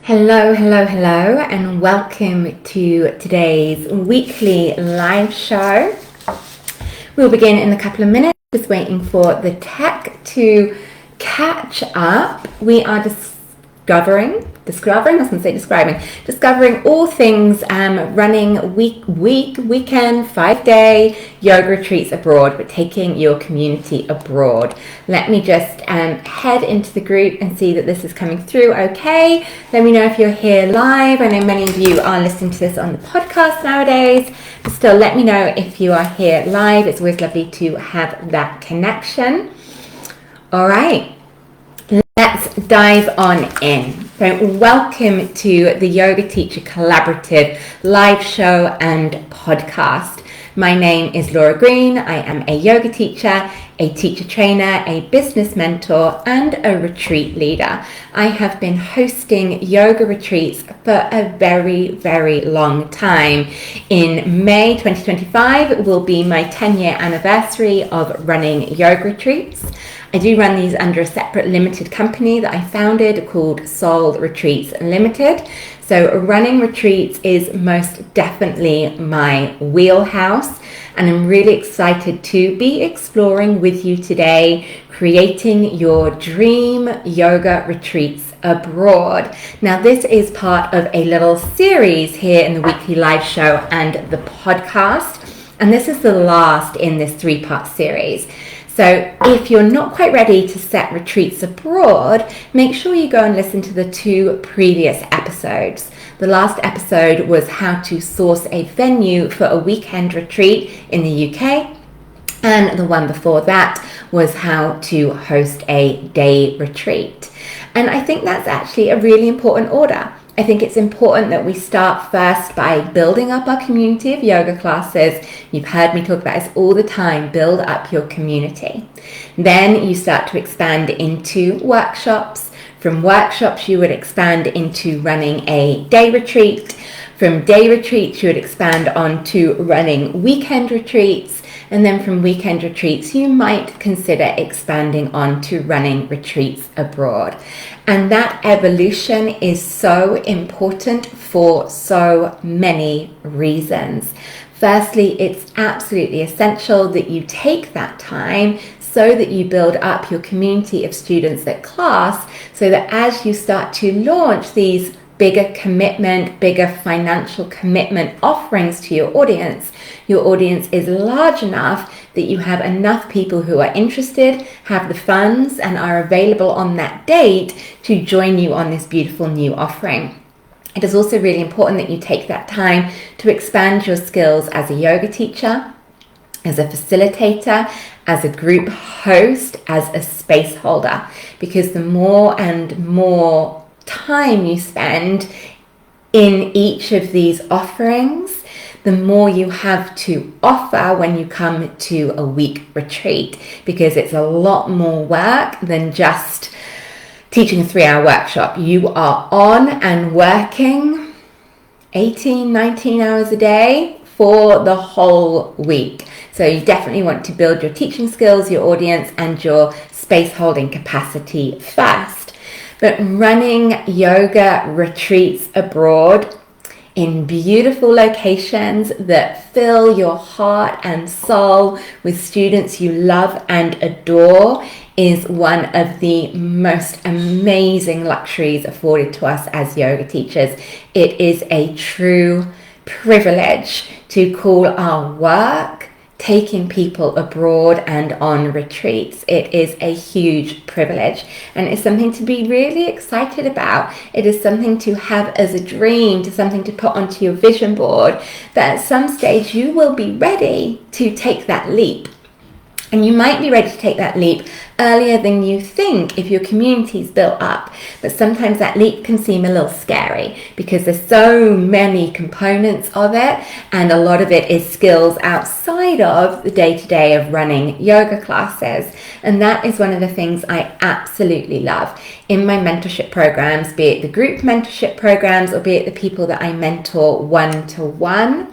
Hello, hello, hello, and welcome to today's weekly live show. We'll begin in a couple of minutes, just waiting for the tech to catch up. We are discovering all things running weekend, 5-day yoga retreats abroad, but taking your community abroad. Let me just head into the group and see that this is coming through okay. Let me know if you're here live. I know many of you are listening to this on the podcast nowadays, but still let me know if you are here live. It's always lovely to have that connection. All right, let's dive on in. So welcome to the Yoga Teacher Collaborative live show and podcast. My name is Laura Green. I am a yoga teacher, a teacher trainer, a business mentor, and a retreat leader. I have been hosting yoga retreats for a very, very long time. In May 2025 will be my 10-year anniversary of running yoga retreats. I do run these under a separate limited company that I founded called Soul Retreats Limited. So running retreats is most definitely my wheelhouse, and I'm really excited to be exploring with you today, creating your dream yoga retreats abroad. Now, this is part of a little series here in the weekly live show and the podcast, and this is the last in this 3-part series. So if you're not quite ready to set retreats abroad, make sure you go and listen to the 2 previous episodes. The last episode was how to source a venue for a weekend retreat in the UK. And the one before that was how to host a day retreat. And I think that's actually a really important order. I think it's important that we start first by building up our community of yoga classes. You've heard me talk about this all the time, build up your community. Then you start to expand into workshops. From workshops, you would expand into running a day retreat. From day retreats, you would expand on to running weekend retreats. And then from weekend retreats, you might consider expanding on to running retreats abroad. And that evolution is so important for so many reasons. Firstly, it's absolutely essential that you take that time so that you build up your community of students at class, so that as you start to launch these bigger financial commitment offerings to your audience is large enough that you have enough people who are interested, have the funds, and are available on that date to join you on this beautiful new offering. It is also really important that you take that time to expand your skills as a yoga teacher, as a facilitator, as a group host, as a space holder, because the more and more time you spend in each of these offerings, the more you have to offer when you come to a week retreat, because it's a lot more work than just teaching a 3-hour workshop. You are on and working 18, 19 hours a day for the whole week. So you definitely want to build your teaching skills, your audience, and your space holding capacity first. But running yoga retreats abroad in beautiful locations that fill your heart and soul with students you love and adore is one of the most amazing luxuries afforded to us as yoga teachers. It is a true privilege to call our work taking people abroad and on retreats. It is a huge privilege, and it's something to be really excited about. It is something to have as a dream, to something to put onto your vision board, that at some stage you will be ready to take that leap. And you might be ready to take that leap earlier than you think if your community's built up. But sometimes that leap can seem a little scary because there's so many components of it, and a lot of it is skills outside of the day-to-day of running yoga classes. And that is one of the things I absolutely love in my mentorship programs, be it the group mentorship programs or be it the people that I mentor one-to-one.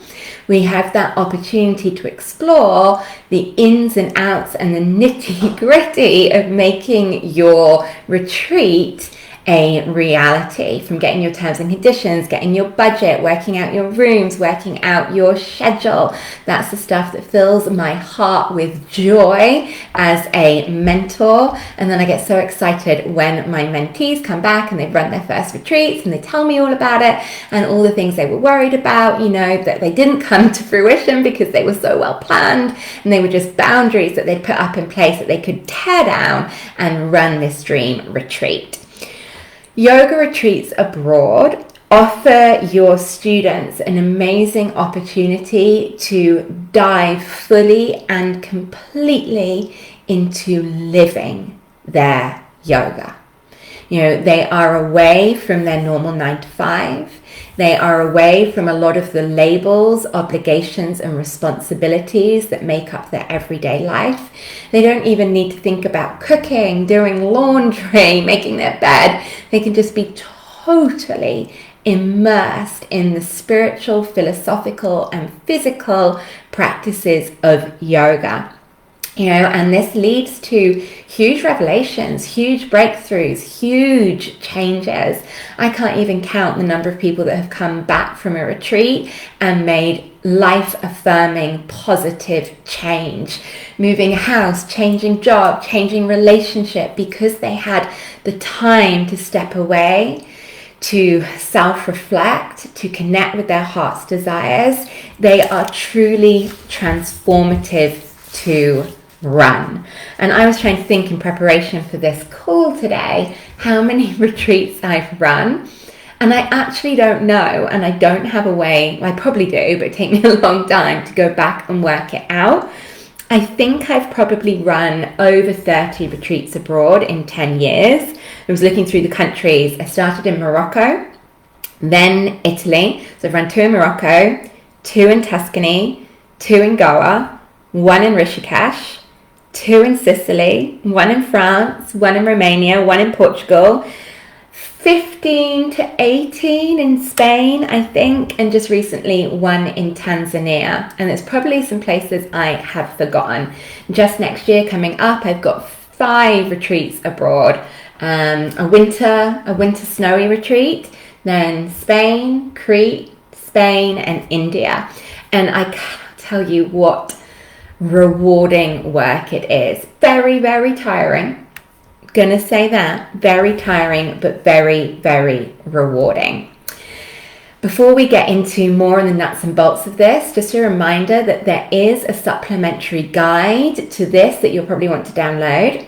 We have that opportunity to explore the ins and outs and the nitty-gritty of making your retreat a reality, from getting your terms and conditions, getting your budget, working out your rooms, working out your schedule. That's the stuff that fills my heart with joy as a mentor. And then I get so excited when my mentees come back and they've run their first retreats and they tell me all about it and all the things they were worried about, you know, that they didn't come to fruition because they were so well planned and they were just boundaries that they'd put up in place that they could tear down and run this dream retreat. Yoga retreats abroad offer your students an amazing opportunity to dive fully and completely into living their yoga. You know, they are away from their normal 9 to 5. They are away from a lot of the labels, obligations, and responsibilities that make up their everyday life. They don't even need to think about cooking, doing laundry, making their bed. They can just be totally immersed in the spiritual, philosophical, and physical practices of yoga. You know, and this leads to huge revelations, huge breakthroughs, huge changes. I can't even count the number of people that have come back from a retreat and made life-affirming, positive change. Moving house, changing job, changing relationship, because they had the time to step away, to self-reflect, to connect with their heart's desires. They are truly transformative to run. And I was trying to think in preparation for this call today how many retreats I've run, and I actually don't know, and I don't have a way. I probably do, but it takes me a long time to go back and work it out. I think I've probably run over 30 retreats abroad in 10 years. I was looking through the countries. I started in Morocco, then Italy. So I've run 2 in Morocco, 2 in Tuscany, 2 in Goa, 1 in Rishikesh, 2 in Sicily, 1 in France, 1 in Romania, 1 in Portugal, 15 to 18 in Spain, I think, and just recently 1 in Tanzania. And there's probably some places I have forgotten. Just next year coming up, I've got 5 retreats abroad. A winter snowy retreat, then Spain, Crete, Spain, and India. And I can't tell you what rewarding work it is. Very, very tiring. Gonna say that. Very tiring, but very, very rewarding. Before we get into more on the nuts and bolts of this, just a reminder that there is a supplementary guide to this that you'll probably want to download.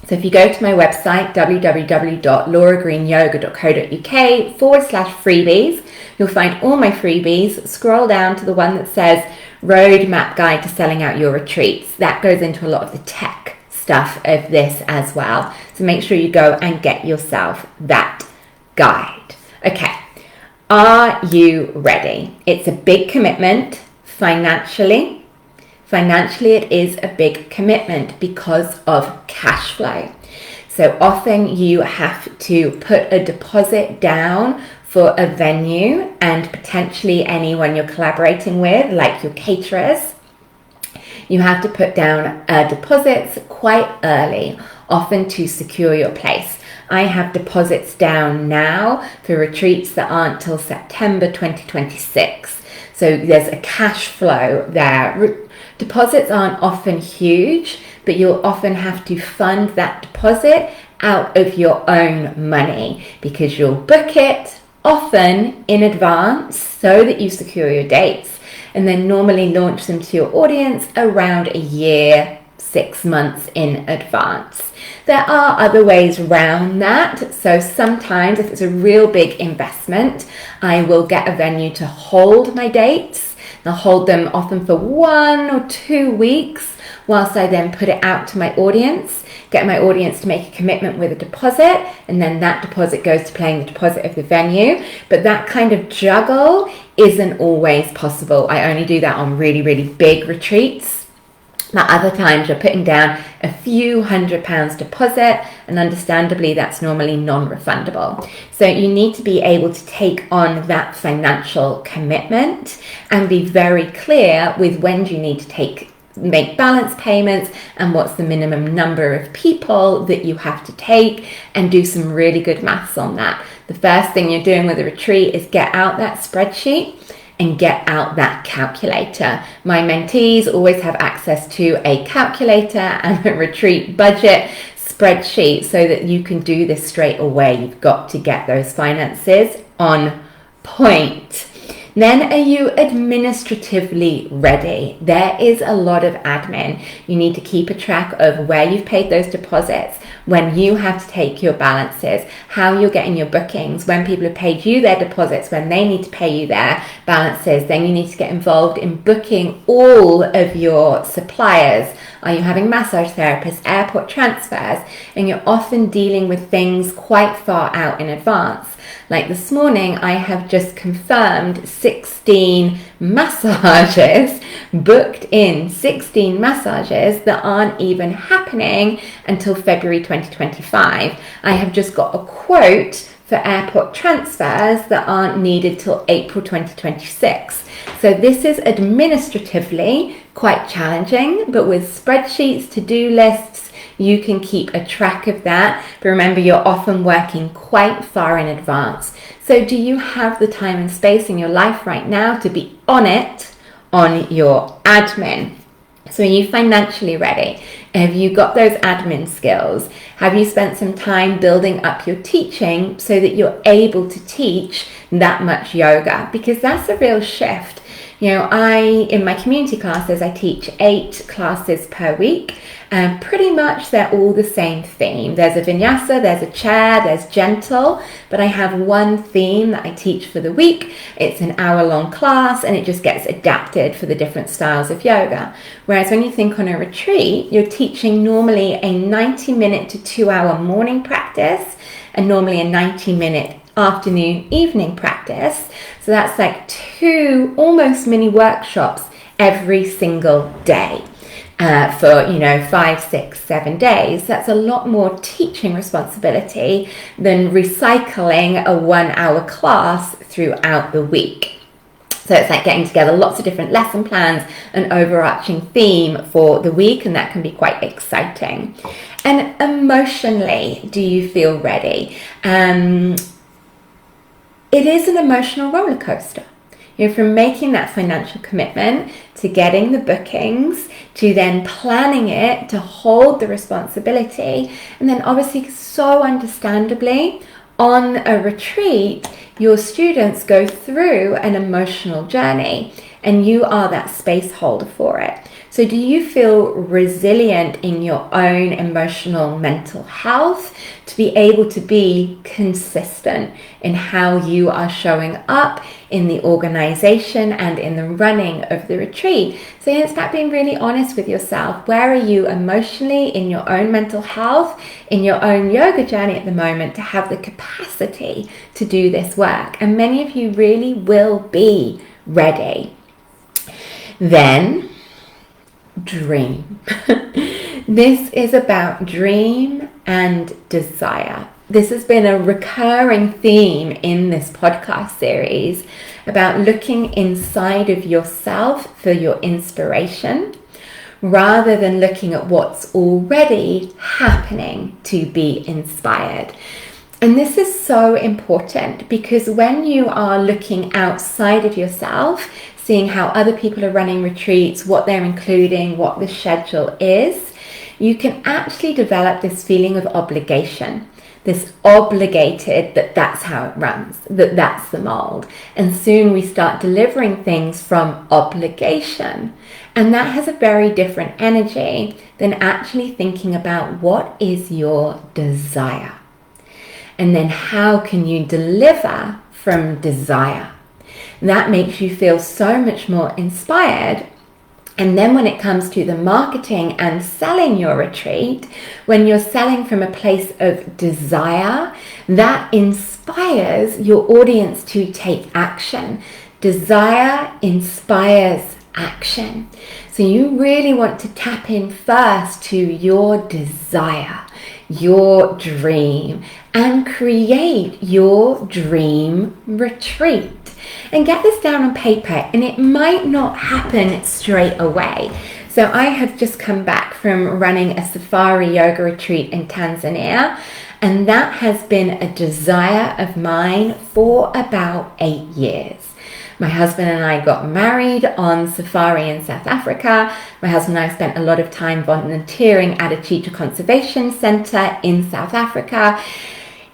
So if you go to my website, www.lauragreenyoga.co.uk/freebies, you'll find all my freebies. Scroll down to the one that says Roadmap Guide to Selling Out Your Retreats. That goes into a lot of the tech stuff of this as well. So make sure you go and get yourself that guide. Okay, are you ready? It's a big commitment financially. Financially, it is a big commitment because of cash flow. So often you have to put a deposit down for a venue and potentially anyone you're collaborating with, like your caterers. You have to put down deposits quite early, often to secure your place. I have deposits down now for retreats that aren't till September 2026. So there's a cash flow there. Deposits aren't often huge, but you'll often have to fund that deposit out of your own money because you'll book it often in advance so that you secure your dates and then normally launch them to your audience around a year, 6 months in advance. There are other ways around that. So sometimes if it's a real big investment, I will get a venue to hold my dates. I'll hold them often for 1 or 2 weeks whilst I then put it out to my audience, get my audience to make a commitment with a deposit, and then that deposit goes to paying the deposit of the venue. But that kind of juggle isn't always possible. I only do that on really, really big retreats. But other times you're putting down a few £100 deposit, and understandably that's normally non-refundable. So you need to be able to take on that financial commitment and be very clear with when do you need to take make balance payments and what's the minimum number of people that you have to take, and do some really good maths on that. The first thing you're doing with a retreat is get out that spreadsheet and get out that calculator. My mentees always have access to a calculator and a retreat budget spreadsheet so that you can do this straight away. You've got to get those finances on point. Then, are you administratively ready? There is a lot of admin. You need to keep a track of where you've paid those deposits, when you have to take your balances, how you're getting your bookings, when people have paid you their deposits, when they need to pay you their balances. Then you need to get involved in booking all of your suppliers. Are you having massage therapists, airport transfers? And you're often dealing with things quite far out in advance. Like this morning, I have just confirmed 16 massages, booked in 16 massages that aren't even happening until February 2025. I have just got a quote for airport transfers that aren't needed till April 2026. So this is administratively quite challenging, but with spreadsheets, to-do lists, you can keep a track of that. But remember, you're often working quite far in advance. So do you have the time and space in your life right now to be on it, on your admin? So are you financially ready? Have you got those admin skills? Have you spent some time building up your teaching so that you're able to teach that much yoga? Because that's a real shift. You know, in my community classes, I teach 8 classes per week. And pretty much they're all the same theme. There's a vinyasa, there's a chair, there's gentle, but I have one theme that I teach for the week. It's an hour-long class, and it just gets adapted for the different styles of yoga. Whereas when you think on a retreat, you're teaching normally a 90-minute to 2-hour morning practice, and normally a 90-minute afternoon, evening practice. So that's like 2 almost mini workshops every single day. For 5, 6, 7 days. That's a lot more teaching responsibility than recycling a 1-hour class throughout the week. So it's like getting together lots of different lesson plans, an overarching theme for the week, and that can be quite exciting. And emotionally, do you feel ready? It is an emotional roller coaster. From making that financial commitment to getting the bookings, to then planning it, to hold the responsibility, and then obviously so understandably on a retreat, your students go through an emotional journey and you are that space holder for it. So do you feel resilient in your own emotional mental health to be able to be consistent in how you are showing up in the organization and in the running of the retreat? So it's about being really honest with yourself. Where are you emotionally in your own mental health, in your own yoga journey at the moment to have the capacity to do this work? And many of you really will be ready. Then dream. This is about dream and desire. This has been a recurring theme in this podcast series about looking inside of yourself for your inspiration rather than looking at what's already happening to be inspired. And this is so important because when you are looking outside of yourself, seeing how other people are running retreats, what they're including, what the schedule is, you can actually develop this feeling of obligation, this obligated that that's how it runs, that that's the mold. And soon we start delivering things from obligation. And that has a very different energy than actually thinking about what is your desire. And then how can you deliver from desire? That makes you feel so much more inspired. And then when it comes to the marketing and selling your retreat, when you're selling from a place of desire, that inspires your audience to take action. Desire inspires action. So you really want to tap in first to your desire, your dream, and create your dream retreat. And get this down on paper, and it might not happen straight away. So I have just come back from running a safari yoga retreat in Tanzania, and that has been a desire of mine for about 8 years. My husband and I got married on safari in South Africa. My husband and I spent a lot of time volunteering at a cheetah conservation centre in South Africa.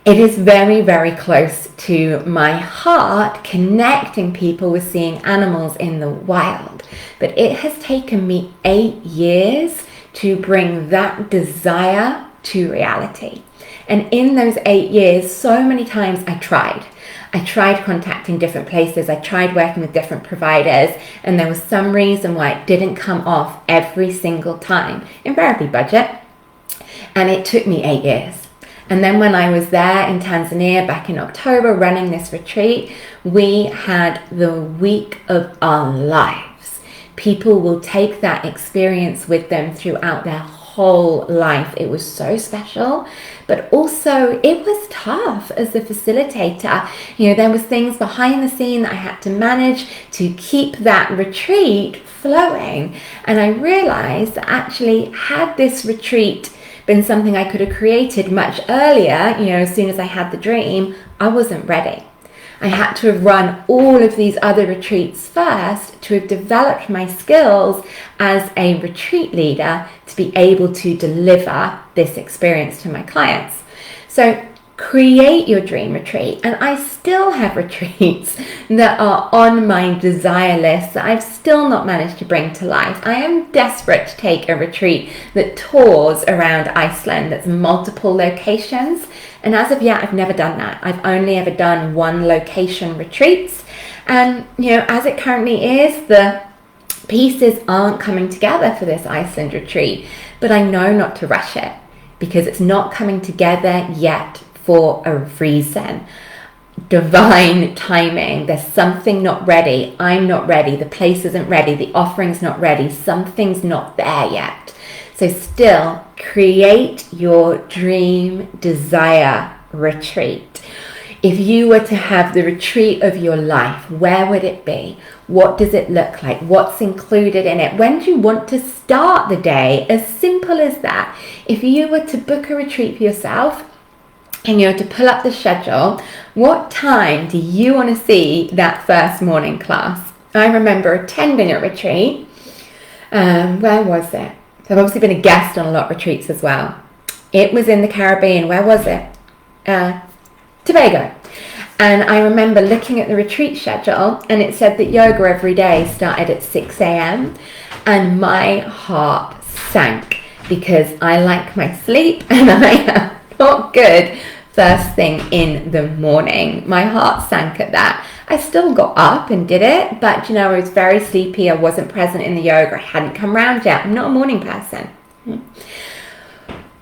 It is very, very close to my heart, connecting people with seeing animals in the wild. But it has taken me 8 years to bring that desire to reality. And in those 8 years, so many times I tried contacting different places, I tried working with different providers, and there was some reason why it didn't come off every single time. Invariably budget. And it took me 8 years. And then when I was there in Tanzania back in October running this retreat, we had the week of our lives. People will take that experience with them throughout their whole life. It was so special, but also it was tough as the facilitator. There was things behind the scene that I had to manage to keep that retreat flowing. And I realized that actually, had this retreat been something I could have created much earlier, as soon as I had the dream, I wasn't ready. I had to have run all of these other retreats first to have developed my skills as a retreat leader to be able to deliver this experience to my clients. So create your dream retreat. And I still have retreats that are on my desire list that I've still not managed to bring to life. I am desperate to take a retreat that tours around Iceland, that's multiple locations. And as of yet, I've never done that. I've only ever done one location retreats. And, as it currently is, the pieces aren't coming together for this Iceland retreat. But I know not to rush it because it's not coming together yet for a reason. Divine timing. There's something not ready. I'm not ready. The place isn't ready. The offering's not ready. Something's not there yet. So still, create your dream desire retreat. If you were to have the retreat of your life, where would it be? What does it look like? What's included in it? When do you want to start the day? As simple as that. If you were to book a retreat for yourself and you were to pull up the schedule, what time do you want to see that first morning class? I remember attending a retreat. Where was it? So I've obviously been a guest on a lot of retreats as well. It was in the Caribbean. Where was it? Tobago. And I remember looking at the retreat schedule and it said that yoga every day started at 6 a.m. and my heart sank because I like my sleep and I am not good first thing in the morning. My heart sank at that. I still got up and did it, but I was very sleepy. I wasn't present in the yoga. I hadn't come round yet. I'm not a morning person.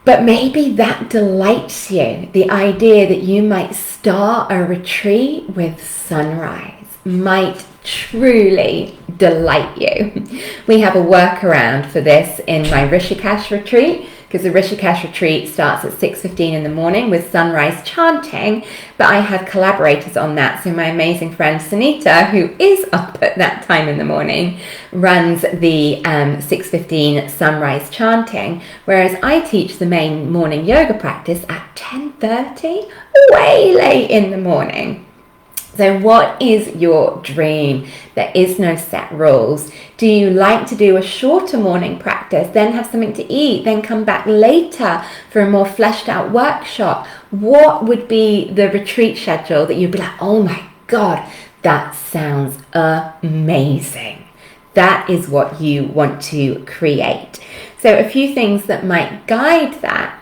But maybe that delights you. The idea that you might start a retreat with sunrise might truly delight you. We have a workaround for this in my Rishikesh retreat, because the Rishikesh retreat starts at 6:15 in the morning with sunrise chanting, but I have collaborators on that. So my amazing friend Sunita, who is up at that time in the morning, runs the 6:15 sunrise chanting, whereas I teach the main morning yoga practice at 10:30, way late in the morning. So what is your dream? There is no set rules. Do you like to do a shorter morning practice, then have something to eat, then come back later for a more fleshed out workshop? What would be the retreat schedule that you'd be like, oh my God, that sounds amazing? That is what you want to create. So a few things that might guide that.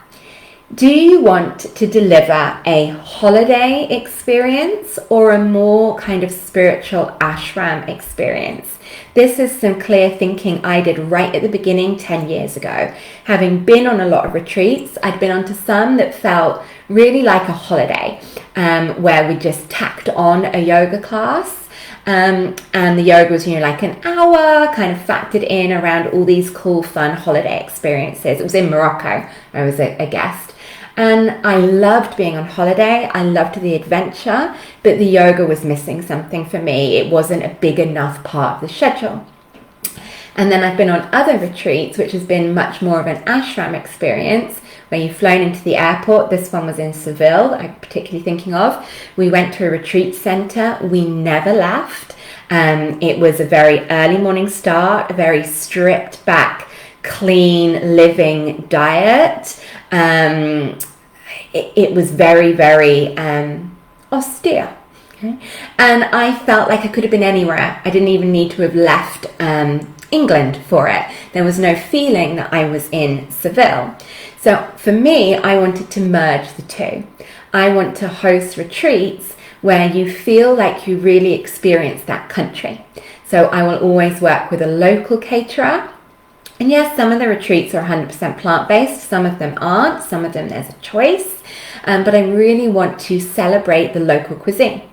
Do you want to deliver a holiday experience or a more kind of spiritual ashram experience? This is some clear thinking I did right at the beginning 10 years ago. Having been on a lot of retreats, I'd been onto some that felt really like a holiday, where we just tacked on a yoga class. And the yoga was, like an hour, kind of factored in around all these cool, fun holiday experiences. It was in Morocco. I was a guest. And I loved being on holiday. I loved the adventure, but the yoga was missing something for me. It wasn't a big enough part of the schedule. And then I've been on other retreats, which has been much more of an ashram experience, where you've flown into the airport. This one was in Seville, I'm particularly thinking of. We went to a retreat centre. We never left. It was a very early morning start, a very stripped back, clean living diet. It was very, very austere. Okay. And I felt like I could have been anywhere. I didn't even need to have left England for it. There was no feeling that I was in Seville. So for me, I wanted to merge the two. I want to host retreats where you feel like you really experience that country. So I will always work with a local caterer. And yes, some of the retreats are 100% plant-based, some of them aren't, some of them there's a choice. But I really want to celebrate the local cuisine.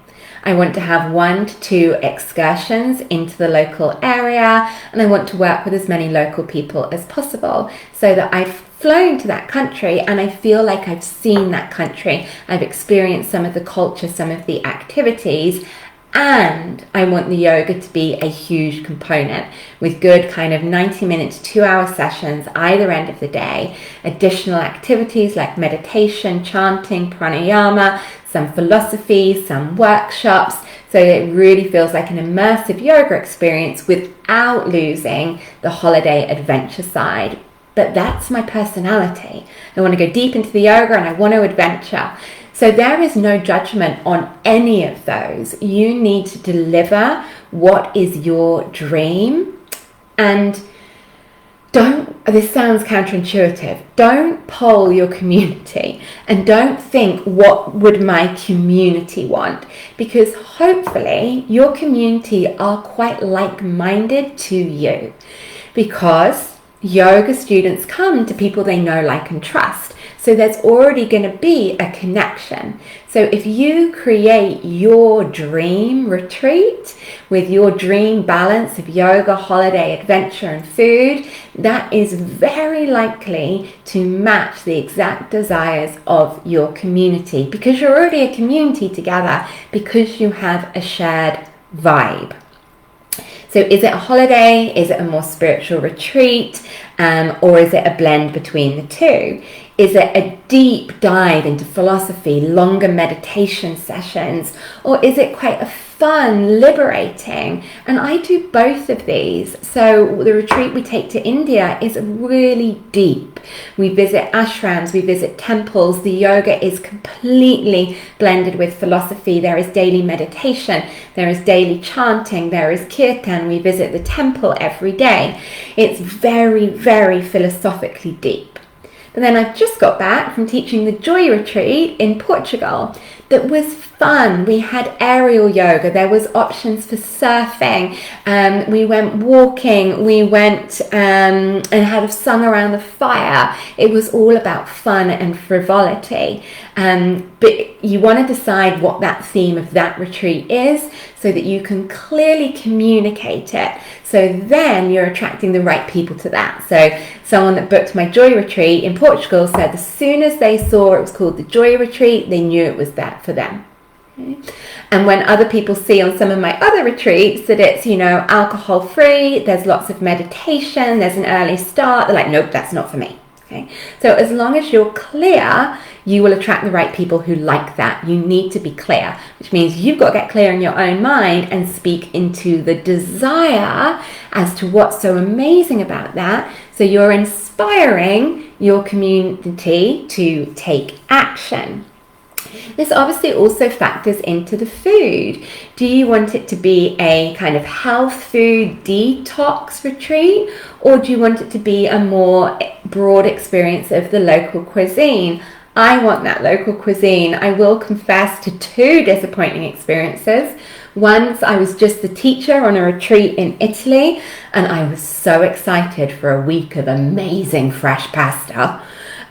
I want to have 1 to 2 excursions into the local area, and I want to work with as many local people as possible so that I've flown to that country and I feel like I've seen that country. I've experienced some of the culture, some of the activities, and I want the yoga to be a huge component with good kind of 90-minute to 2-hour sessions either end of the day, additional activities like meditation, chanting, pranayama, some philosophy, some workshops, so it really feels like an immersive yoga experience without losing the holiday adventure side. But that's my personality. I want to go deep into the yoga and I want to adventure. So there is no judgment on any of those. You need to deliver what is your dream. And this sounds counterintuitive, don't poll your community and don't think, what would my community want? Because hopefully your community are quite like-minded to you, because yoga students come to people they know, like, and trust. So there's already going to be a connection. So if you create your dream retreat with your dream balance of yoga, holiday, adventure, and food, that is very likely to match the exact desires of your community, because you're already a community together, because you have a shared vibe. So is it a holiday? Is it a more spiritual retreat? Or is it a blend between the two? Is it a deep dive into philosophy, longer meditation sessions? Or is it quite a fun, liberating? And I do both of these. So the retreat we take to India is really deep. We visit ashrams, we visit temples. The yoga is completely blended with philosophy. There is daily meditation, there is daily chanting, there is kirtan. We visit the temple every day. It's very, very philosophically deep. But then I've just got back from teaching the Joy Retreat in Portugal. That was fun. We had aerial yoga. There was options for surfing. We went walking. We went and had sung around the fire. It was all about fun and frivolity. But you want to decide what that theme of that retreat is so that you can clearly communicate it. So then you're attracting the right people to that. So someone that booked my Joy Retreat in Portugal said as soon as they saw it was called the Joy Retreat, they knew it was that for them. Okay. And when other people see on some of my other retreats that it's, alcohol free, there's lots of meditation, there's an early start, they're like, nope, that's not for me. Okay. So as long as you're clear, you will attract the right people who like that. You need to be clear, which means you've got to get clear in your own mind and speak into the desire as to what's so amazing about that. So you're inspiring your community to take action. This obviously also factors into the food. Do you want it to be a kind of health food detox retreat, or do you want it to be a more broad experience of the local cuisine? I want that local cuisine. I will confess to 2 disappointing experiences. Once I was just the teacher on a retreat in Italy, and I was so excited for a week of amazing fresh pasta.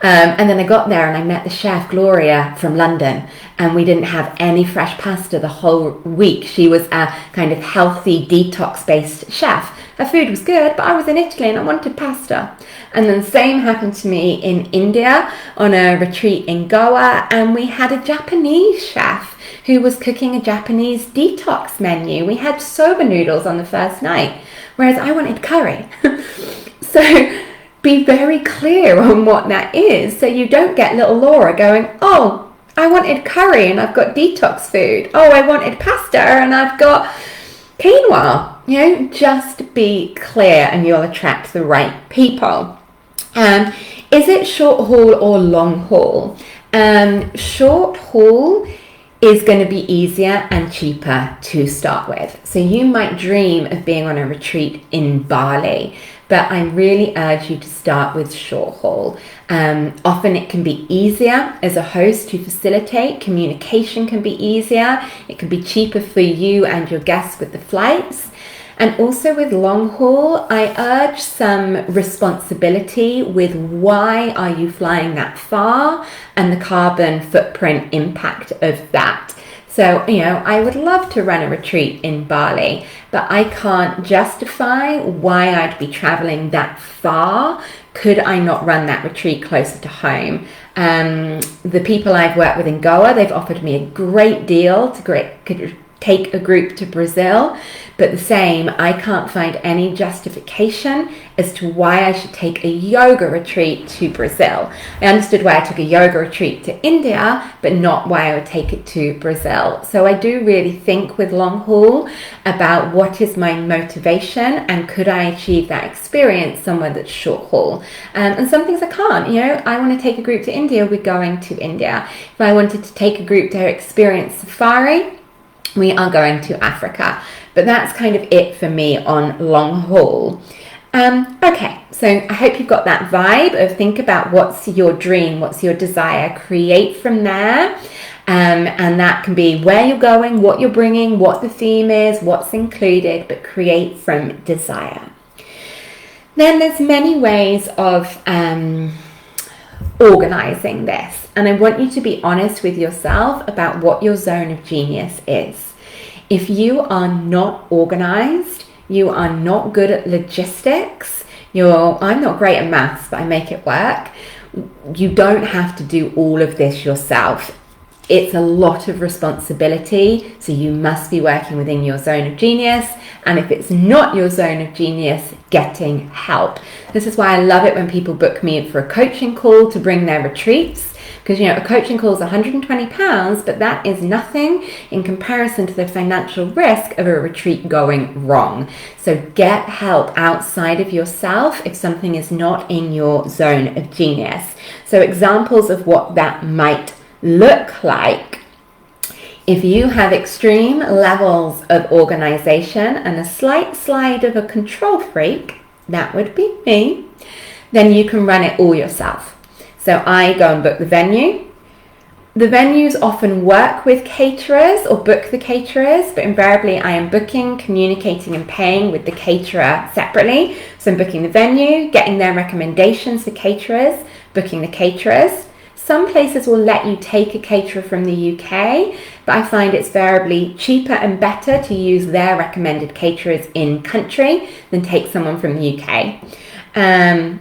And then I got there and I met the chef, Gloria, from London, and we didn't have any fresh pasta the whole week. She was a kind of healthy, detox-based chef. Her food was good, but I was in Italy and I wanted pasta. And then the same happened to me in India on a retreat in Goa, and we had a Japanese chef who was cooking a Japanese detox menu. We had soba noodles on the first night, whereas I wanted curry. So be very clear on what that is, so you don't get little Laura going, oh, I wanted curry and I've got detox food. Oh, I wanted pasta and I've got quinoa. You know, just be clear and you'll attract the right people. Is it short haul or long haul? Short haul is going to be easier and cheaper to start with. So you might dream of being on a retreat in Bali, but I really urge you to start with short haul. Often it can be easier as a host to facilitate. Communication can be easier. It can be cheaper for you and your guests with the flights. And also with long haul, I urge some responsibility with why are you flying that far and the carbon footprint impact of that. So, you know, I would love to run a retreat in Bali, but I can't justify why I'd be traveling that far. Could I not run that retreat closer to home? The people I've worked with in Goa, they've offered me a great deal to take a group to Brazil, but the same, I can't find any justification as to why I should take a yoga retreat to Brazil. I understood why I took a yoga retreat to India, but not why I would take it to Brazil. So I do really think with long haul about what is my motivation and could I achieve that experience somewhere that's short haul. And some things I can't. You know, I want to take a group to India, we're going to India. If I wanted to take a group to experience safari, we are going to Africa. But that's kind of it for me on long haul. Okay, so I hope you've got that vibe of think about what's your dream, what's your desire, create from there. And that can be where you're going, what you're bringing, what the theme is, what's included, but create from desire. Then there's many ways of organizing this. And I want you to be honest with yourself about what your zone of genius is. If you are not organized, you are not good at logistics, I'm not great at maths, but I make it work. You don't have to do all of this yourself. It's a lot of responsibility, so you must be working within your zone of genius. And if it's not your zone of genius, getting help. This is why I love it when people book me for a coaching call to bring their retreats. Because, you know, a coaching call is £120, but that is nothing in comparison to the financial risk of a retreat going wrong. So get help outside of yourself if something is not in your zone of genius. So examples of what that might look like. If you have extreme levels of organization and a slight slide of a control freak, that would be me, then you can run it all yourself. So I go and book the venue. The venues often work with caterers or book the caterers, but invariably I am booking, communicating and paying with the caterer separately. So I'm booking the venue, getting their recommendations for caterers, booking the caterers. Some places will let you take a caterer from the UK, but I find it's variably cheaper and better to use their recommended caterers in country than take someone from the UK. Then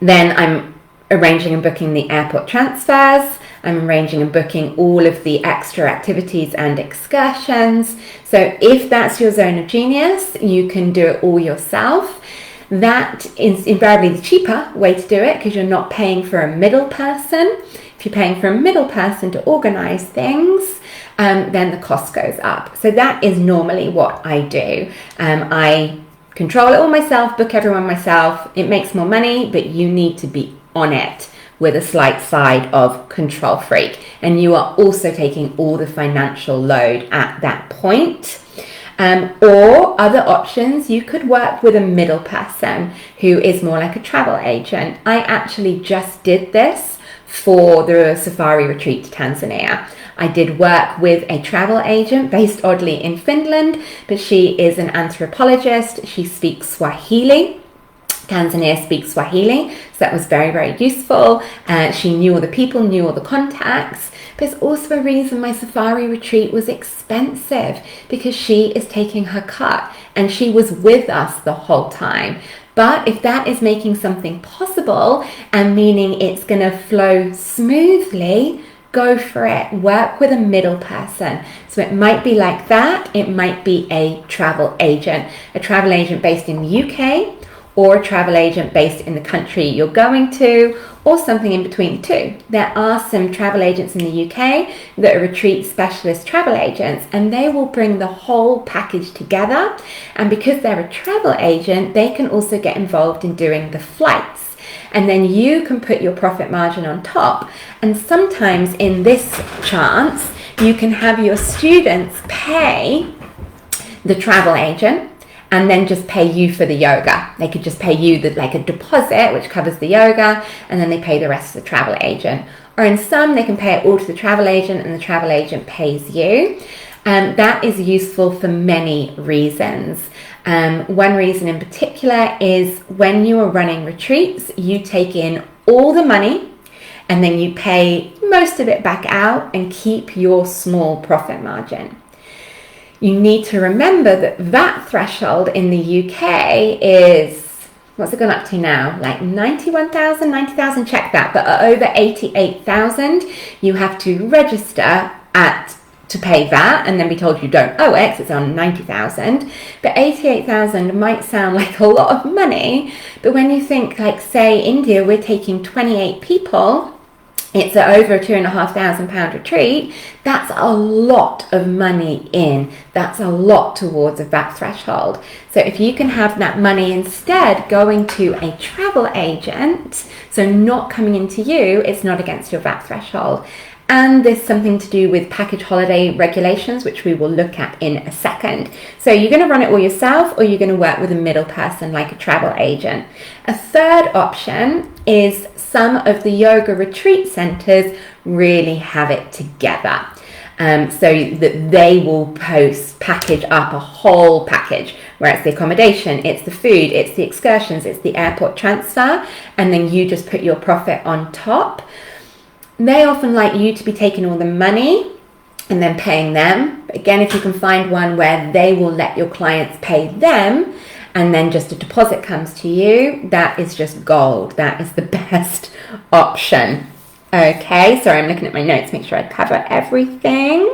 I'm arranging and booking the airport transfers. I'm arranging and booking all of the extra activities and excursions. So if that's your zone of genius, you can do it all yourself. That is invariably the cheaper way to do it because you're not paying for a middle person. If you're paying for a middle person to organize things, then the cost goes up. So that is normally what I do. I control it all myself, book everyone myself. It makes more money, but you need to be on it with a slight side of control freak. And you are also taking all the financial load at that point. Or other options, you could work with a middle person who is more like a travel agent. I actually just did this for the safari retreat to Tanzania. I did work with a travel agent based oddly in Finland, but she is an anthropologist. She speaks Swahili. Tanzania speaks Swahili, so that was very, very useful. She knew all the people, knew all the contacts. But it's also a reason my safari retreat was expensive, because she is taking her cut and she was with us the whole time. But if that is making something possible and meaning it's going to flow smoothly, go for it. Work with a middle person. So it might be like that. It might be a travel agent based in the UK, or a travel agent based in the country you're going to, or something in between the two. There are some travel agents in the UK that are retreat specialist travel agents, and they will bring the whole package together. And because they're a travel agent, they can also get involved in doing the flights. And then you can put your profit margin on top. And sometimes in this chance, you can have your students pay the travel agent and then just pay you for the yoga. They could just pay you like a deposit, which covers the yoga, and then they pay the rest to the travel agent. Or in some, they can pay it all to the travel agent and the travel agent pays you. That is useful for many reasons. One reason in particular is when you are running retreats, you take in all the money and then you pay most of it back out and keep your small profit margin. You need to remember that VAT threshold in the UK is, what's it gone up to now? Like 91,000, 90,000, check that. But at over 88,000, you have to register to pay VAT and then be told you don't owe it, 'cause it's on 90,000. But 88,000 might sound like a lot of money. But when you think, like, say, India, we're taking 28 people, it's at over a £2,500 retreat. That's a lot of money in. That's a lot towards a VAT threshold. So if you can have that money instead going to a travel agent, so not coming into you, it's not against your VAT threshold. And there's something to do with package holiday regulations, which we will look at in a second. So you're going to run it all yourself, or you're going to work with a middle person like a travel agent. A third option is some of the yoga retreat centers really have it together. So that they will package up a whole package, where it's the accommodation, it's the food, it's the excursions, it's the airport transfer, and then you just put your profit on top. They often like you to be taking all the money and then paying them. But again, if you can find one where they will let your clients pay them and then just a deposit comes to you, that is just gold. That is the best option. Okay, sorry, I'm looking at my notes, make sure I cover everything.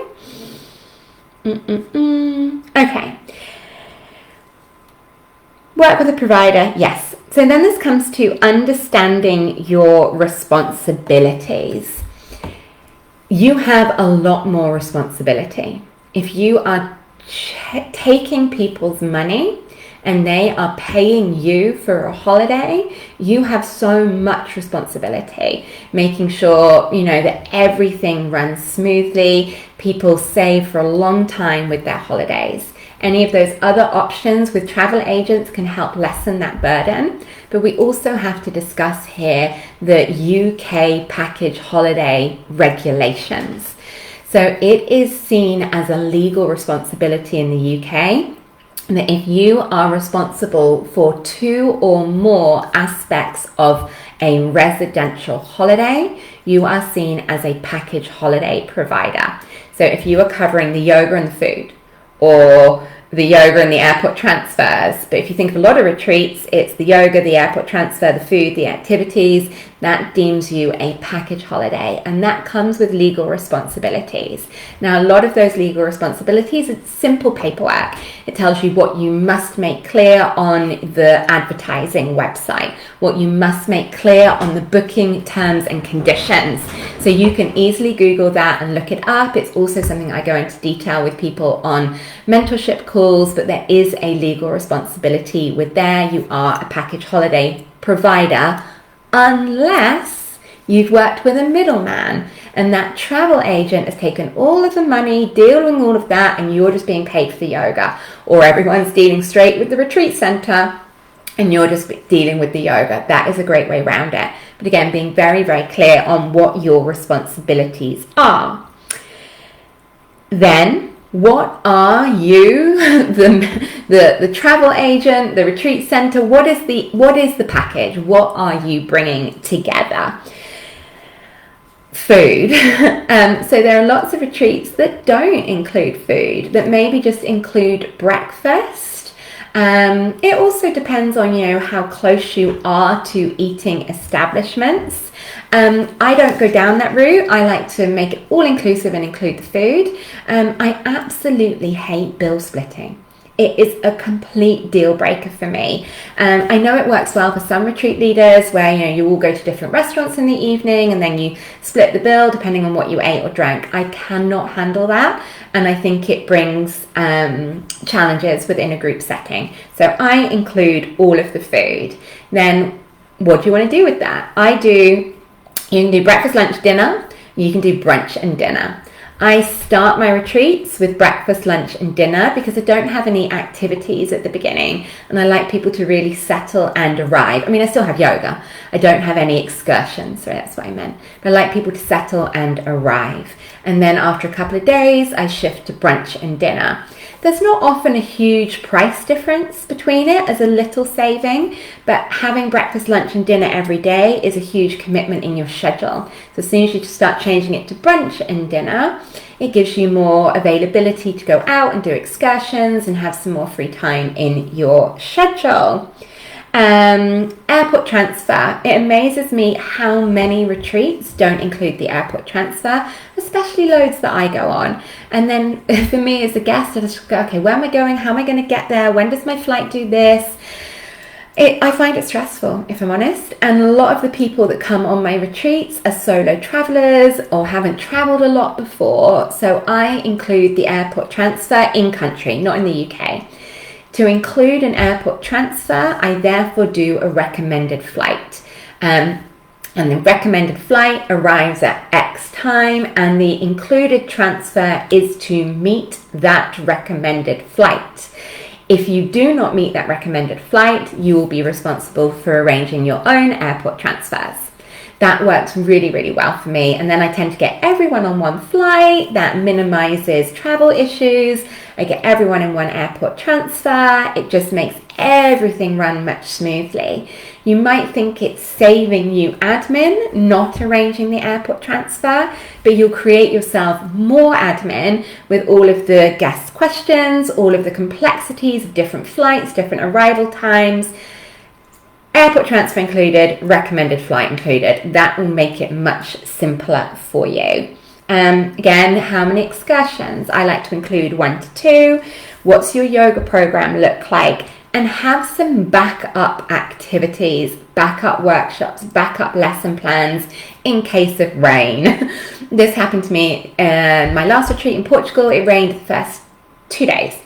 Okay. Work with a provider, yes. So then this comes to understanding your responsibilities. You have a lot more responsibility. If you are taking people's money and they are paying you for a holiday, you have so much responsibility, making sure, that everything runs smoothly, people save for a long time with their holidays. Any of those other options with travel agents can help lessen that burden. But we also have to discuss here the UK package holiday regulations. So it is seen as a legal responsibility in the UK that if you are responsible for 2 or more aspects of a residential holiday, you are seen as a package holiday provider. So if you are covering the yoga and the food, or the yoga and the airport transfers. But if you think of a lot of retreats, it's the yoga, the airport transfer, the food, the activities. That deems you a package holiday, and that comes with legal responsibilities. Now, a lot of those legal responsibilities, it's simple paperwork. It tells you what you must make clear on the advertising website, what you must make clear on the booking terms and conditions. So you can easily Google that and look it up. It's also something I go into detail with people on mentorship calls, but there is a legal responsibility with there. You are a package holiday provider, unless you've worked with a middleman and that travel agent has taken all of the money, dealing all of that, and you're just being paid for the yoga, or everyone's dealing straight with the retreat center and you're just dealing with the yoga. That is a great way around it. But again, being very, very clear on what your responsibilities are. Then What are you, the travel agent, the retreat center? What is the package? What are you bringing together? Food. So there are lots of retreats that don't include food, that maybe just include breakfast. It also depends on, how close you are to eating establishments. I don't go down that route. I like to make it all inclusive and include the food. I absolutely hate bill splitting. It is a complete deal breaker for me. I know it works well for some retreat leaders where you all go to different restaurants in the evening and then you split the bill depending on what you ate or drank. I cannot handle that, and I think it brings challenges within a group setting. So I include all of the food. Then what do you want to do with that? You can do breakfast, lunch, dinner. You can do brunch and dinner. I start my retreats with breakfast, lunch and dinner because I don't have any activities at the beginning, and I like people to really settle and arrive. I mean, I still have yoga. I don't have any excursions, so that's what I meant. But I like people to settle and arrive. And then after a couple of days, I shift to brunch and dinner. There's not often a huge price difference between it as a little saving, but having breakfast, lunch and dinner every day is a huge commitment in your schedule. So as soon as you start changing it to brunch and dinner, it gives you more availability to go out and do excursions and have some more free time in your schedule. Airport transfer. It amazes me how many retreats don't include the airport transfer, especially loads that I go on. And then for me as a guest, I just go, okay, where am I going? How am I going to get there? When does my flight do this? I find it stressful, if I'm honest. And a lot of the people that come on my retreats are solo travelers or haven't traveled a lot before. So I include the airport transfer in country, not in the UK. To include an airport transfer, I therefore do a recommended flight. And the recommended flight arrives at X time, and the included transfer is to meet that recommended flight. If you do not meet that recommended flight, you will be responsible for arranging your own airport transfers. That works really, really well for me. And then I tend to get everyone on one flight. That minimizes travel issues. I get everyone in one airport transfer. It just makes everything run much smoothly. You might think it's saving you admin, not arranging the airport transfer, but you'll create yourself more admin with all of the guest questions, all of the complexities of different flights, different arrival times. Airport transfer included, recommended flight included. That will make it much simpler for you. Again, how many excursions? I like to include 1 to 2. What's your yoga program look like? And have some backup activities, backup workshops, backup lesson plans in case of rain. This happened to me in my last retreat in Portugal. It rained the first 2 days.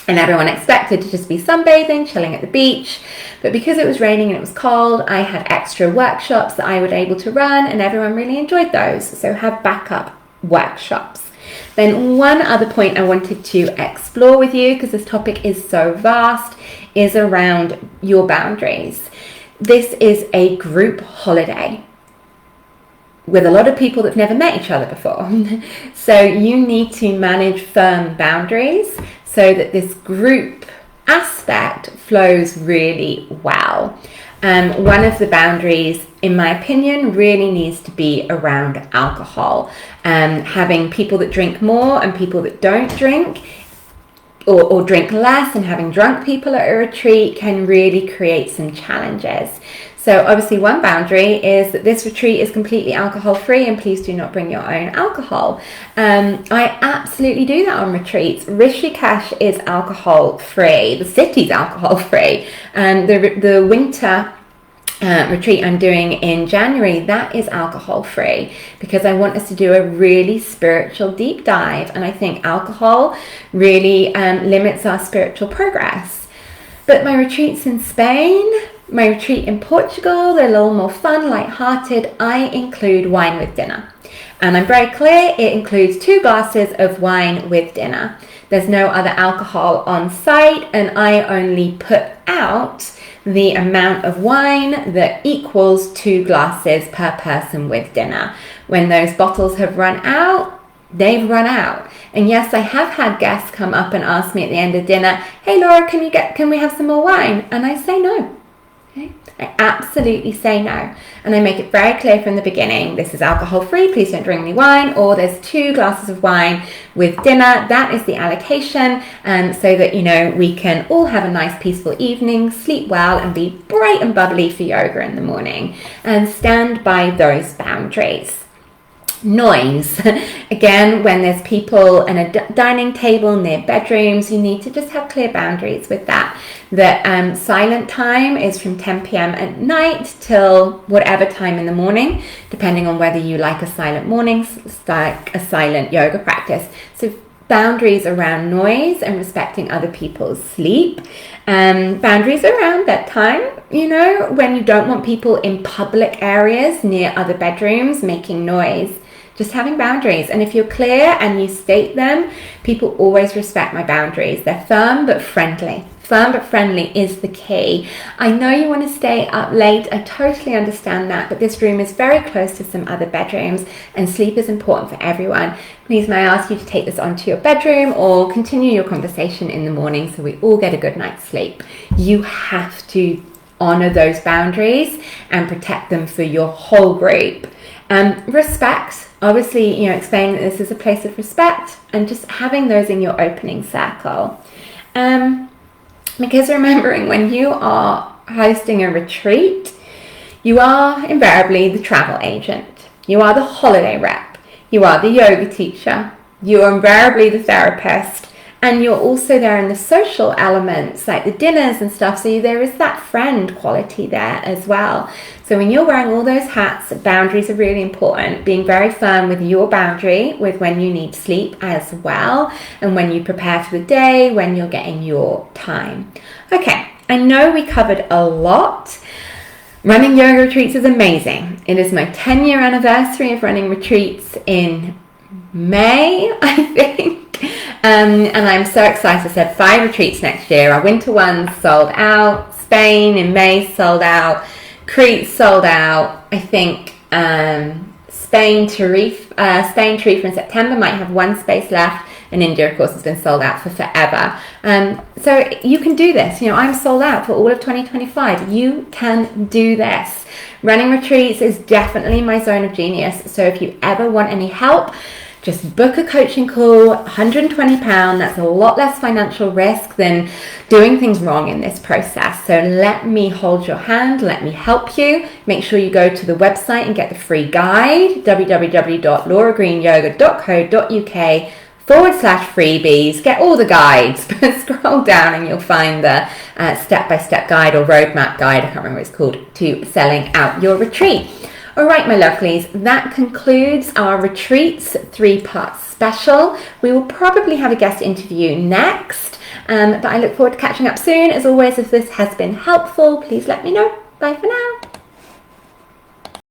And everyone expected to just be sunbathing, chilling at the beach. But because it was raining and it was cold, I had extra workshops that I was able to run, and everyone really enjoyed those. So have backup workshops. Then one other point I wanted to explore with you, because this topic is so vast, is around your boundaries. This is a group holiday with a lot of people that've never met each other before. So you need to manage firm boundaries so that this group aspect flows really well. One of the boundaries, in my opinion, really needs to be around alcohol. Having people that drink more and people that don't drink, or drink less, and having drunk people at a retreat can really create some challenges. So obviously one boundary is that this retreat is completely alcohol free, and please do not bring your own alcohol. I absolutely do that on retreats. Rishikesh is alcohol free. The city's alcohol free. The winter retreat I'm doing in January, that is alcohol free, because I want us to do a really spiritual deep dive, and I think alcohol really limits our spiritual progress. But my retreats in Spain, my retreat in Portugal, they're a little more fun, light-hearted. I include wine with dinner. And I'm very clear, it includes 2 glasses of wine with dinner. There's no other alcohol on site, and I only put out the amount of wine that equals 2 glasses per person with dinner. When those bottles have run out, they've run out. And yes, I have had guests come up and ask me at the end of dinner, hey Laura, can we have some more wine? And I say no. Okay? I absolutely say no. And I make it very clear from the beginning, this is alcohol free, please don't drink any wine, or there's 2 glasses of wine with dinner. That is the allocation, so that, you know, we can all have a nice peaceful evening, sleep well, and be bright and bubbly for yoga in the morning. And stand by those boundaries. Noise. Again, when there's people and a dining table near bedrooms, you need to just have clear boundaries with that. The silent time is from 10 p.m. at night till whatever time in the morning, depending on whether you like a silent morning, like a silent yoga practice. So boundaries around noise and respecting other people's sleep. Boundaries around bedtime, you know, when you don't want people in public areas near other bedrooms making noise. Just having boundaries. And if you're clear and you state them, people always respect my boundaries. They're firm but friendly. Firm but friendly is the key. I know you want to stay up late. I totally understand that. But this room is very close to some other bedrooms and sleep is important for everyone. Please may I ask you to take this onto your bedroom or continue your conversation in the morning so we all get a good night's sleep. You have to honor those boundaries and protect them for your whole group. Respect. Obviously, you know, explaining that this is a place of respect and just having those in your opening circle. Because remembering when you are hosting a retreat, you are invariably the travel agent. You are the holiday rep. You are the yoga teacher. You are invariably the therapist. And you're also there in the social elements, like the dinners and stuff. So there is that friend quality there as well. So when you're wearing all those hats, boundaries are really important. Being very firm with your boundary, with when you need sleep as well, and when you prepare for the day, when you're getting your time. Okay, I know we covered a lot. Running yoga retreats is amazing. It is my 10-year anniversary of running retreats in May, I think. And I'm so excited. I said 5 retreats next year. Our winter ones sold out. Spain in May sold out. Crete sold out. I think Spain, Tarifa in September might have 1 space left. And India, of course, has been sold out for forever. So you can do this. You know, I'm sold out for all of 2025. You can do this. Running retreats is definitely my zone of genius. So if you ever want any help, just book a coaching call, £120. That's a lot less financial risk than doing things wrong in this process. So let me hold your hand. Let me help you. Make sure you go to the website and get the free guide, www.lauragreenyoga.co.uk/freebies. Get all the guides. Scroll down and you'll find the step-by-step guide or roadmap guide, I can't remember what it's called, to selling out your retreat. All right, my lovelies, that concludes our retreats 3-part special. We will probably have a guest interview next, but I look forward to catching up soon. As always, if this has been helpful, please let me know. Bye for now.